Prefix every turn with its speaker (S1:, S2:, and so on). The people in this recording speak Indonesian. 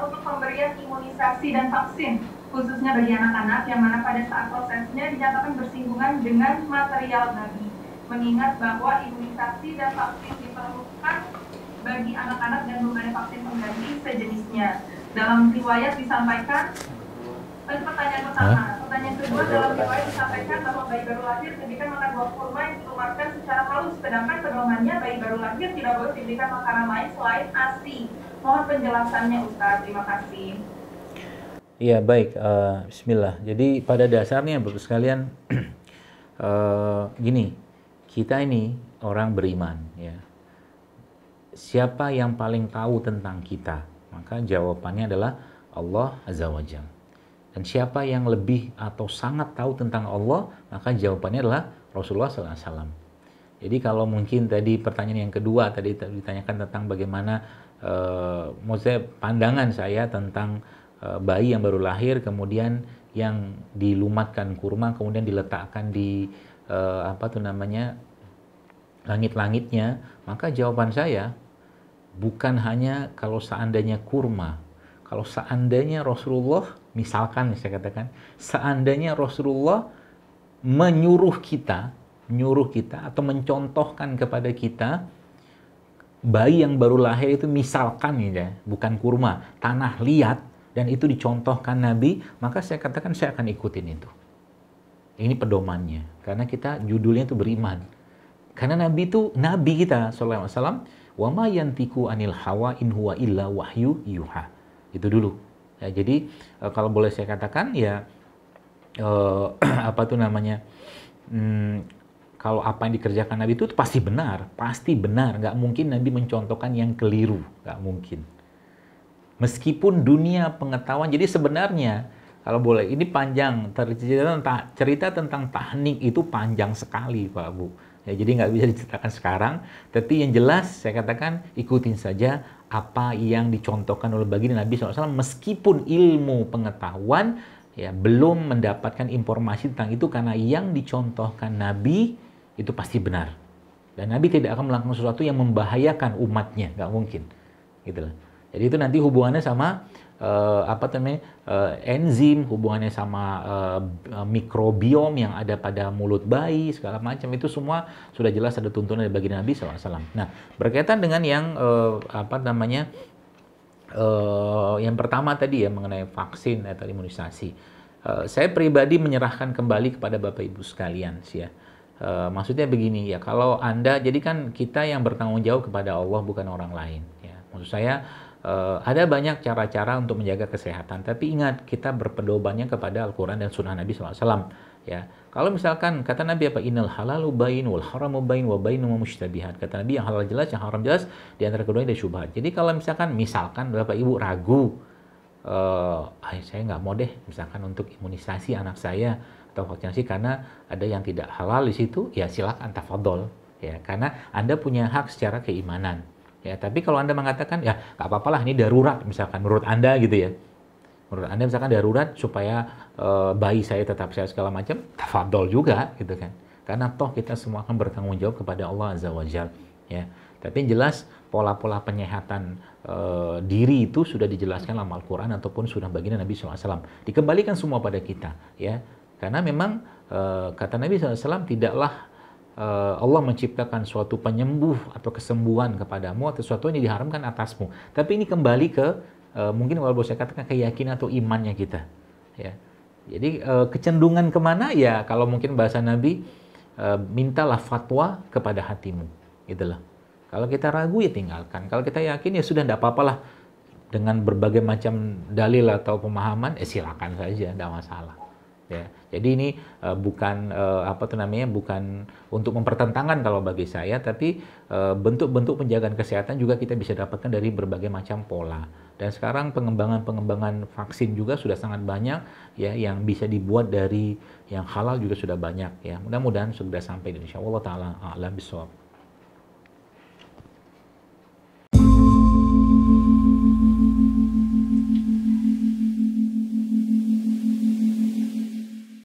S1: untuk pemberian imunisasi dan vaksin, khususnya bagi anak-anak yang mana pada saat prosesnya dinyatakan bersinggungan dengan material Nabi. Mengingat bahwa imunisasi dan vaksin diperlukan bagi anak-anak dan belum ada vaksin pengganti sejenisnya. Dalam riwayat disampaikan, itu pertanyaan pertama. Pertanyaan kedua, dalam riwayat disampaikan bahwa bayi baru lahir diberikan makan buah kurma yang dikeluarkan secara halus, sedangkan pedomannya bayi baru lahir tidak boleh diberikan makanan lain selain ASI. Mohon penjelasannya Ustaz, terima kasih.
S2: Iya baik, Bismillah. Jadi pada dasarnya Bapak sekalian, gini, kita ini orang beriman, ya. Siapa yang paling tahu tentang kita? Maka jawabannya adalah Allah Azza wa Jalla. Dan siapa yang lebih atau sangat tahu tentang Allah, maka jawabannya adalah Rasulullah SAW. Jadi kalau mungkin tadi pertanyaan yang kedua tadi ditanyakan tentang bagaimana maksudnya pandangan saya tentang bayi yang baru lahir kemudian yang dilumatkan kurma kemudian diletakkan di langit-langitnya, maka jawaban saya bukan hanya kalau seandainya kurma. Kalau seandainya Rasulullah, misalkan saya katakan, seandainya Rasulullah menyuruh kita atau mencontohkan kepada kita bayi yang baru lahir itu misalkan ya, bukan kurma, tanah liat, dan itu dicontohkan Nabi, maka saya katakan saya akan ikutin itu. Ini pedomannya, karena kita judulnya itu beriman. Karena Nabi itu Nabi kita sallallahu alaihi wasallam, wa ma yantiku anil hawa in huwa illa wahyu yuha. Itu dulu. Ya, jadi kalau boleh saya katakan ya kalau apa yang dikerjakan Nabi itu pasti benar, nggak mungkin Nabi mencontohkan yang keliru, nggak mungkin. Meskipun dunia pengetahuan, jadi sebenarnya kalau boleh ini panjang, cerita tentang teknik itu panjang sekali Pak Bu. Ya, jadi nggak bisa diceritakan sekarang, tapi yang jelas saya katakan ikutin saja apa yang dicontohkan oleh baginda Nabi SAW, meskipun ilmu pengetahuan ya belum mendapatkan informasi tentang itu, karena yang dicontohkan Nabi itu pasti benar. Dan Nabi tidak akan melakukan sesuatu yang membahayakan umatnya, nggak mungkin. Gitu lah. Jadi itu nanti hubungannya sama enzim, hubungannya sama mikrobiom yang ada pada mulut bayi, segala macam itu semua sudah jelas ada tuntunan dari baginda Nabi SAW. Nah, berkaitan dengan yang yang pertama tadi ya mengenai vaksin atau imunisasi, saya pribadi menyerahkan kembali kepada Bapak Ibu sekalian sih ya. Maksudnya begini ya, kalau Anda, jadi kan kita yang bertanggung jawab kepada Allah bukan orang lain ya. Maksud saya ada banyak cara-cara untuk menjaga kesehatan, tapi ingat kita berpedomannya kepada Al-Quran dan Sunnah Nabi SAW. Ya, kalau misalkan kata Nabi apa, innal halalu bayin wal haramu bayin wa bainuma mushtabihat. Kata Nabi yang halal jelas, yang haram jelas, di antara keduanya ada syubhat. Jadi kalau misalkan Bapak Ibu ragu, saya nggak mau deh misalkan untuk imunisasi anak saya atau vaksinasi karena ada yang tidak halal di situ, ya silakan tafadhol ya, karena Anda punya hak secara keimanan. Ya, tapi kalau Anda mengatakan ya nggak apa-apa lah ini darurat misalkan menurut Anda gitu ya. Menurut Anda misalkan darurat supaya bayi saya tetap sehat segala macam, tafadhol juga gitu kan. Karena toh kita semua akan bertanggung jawab kepada Allah Azza wa Jalla ya. Tapi yang jelas pola-pola penyehatan diri itu sudah dijelaskan dalam Al-Qur'an ataupun sunnah baginda Nabi SAW. Dikembalikan semua pada kita ya. Karena memang kata Nabi SAW tidaklah Allah menciptakan suatu penyembuh atau kesembuhan kepadamu atau sesuatu yang diharamkan atasmu. Tapi ini kembali ke mungkin kalau saya katakan keyakinan atau imannya kita. Ya. Jadi kecenderungan kemana ya kalau mungkin bahasa Nabi mintalah fatwa kepada hatimu. Itulah. Kalau kita ragu ya tinggalkan. Kalau kita yakin ya sudah tidak apa-apalah dengan berbagai macam dalil atau pemahaman silakan saja, tidak masalah. Ya, jadi ini bukan bukan untuk mempertentangkan kalau bagi saya, tapi bentuk-bentuk penjagaan kesehatan juga kita bisa dapatkan dari berbagai macam pola. Dan sekarang pengembangan vaksin juga sudah sangat banyak ya, yang bisa dibuat dari yang halal juga sudah banyak ya. Mudah-mudahan sudah sampai di Insyaallah taala a'lam bishawab.